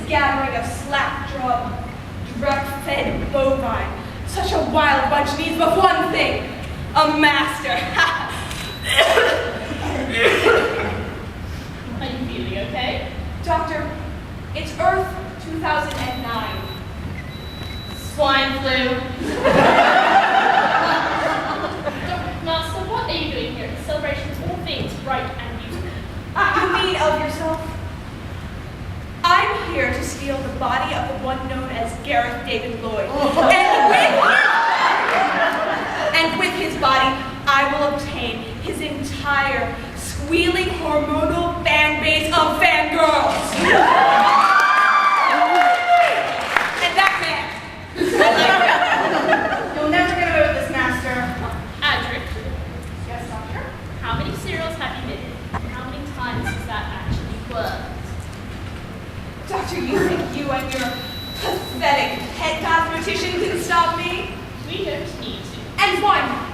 gathering of slack-drum, direct-fed bovine. Such a wild bunch needs but one thing, a master. Are you feeling okay? Doctor, it's Earth 2009. Swine flu. Master, what are you doing here at the celebration of all things bright and beautiful? You mean of yourself? I'm here to steal the body of the one known as Gareth David Lloyd. And with his body, I will obtain his entire squealing hormonal fan base of fangirls. And that man. You'll never get away with this, Master. Adric, Yes, Doctor? how many cereals have you made? How many times has that actually worked? Doctor, you think you and your pathetic head mathematician can stop me? We don't need to. And why not?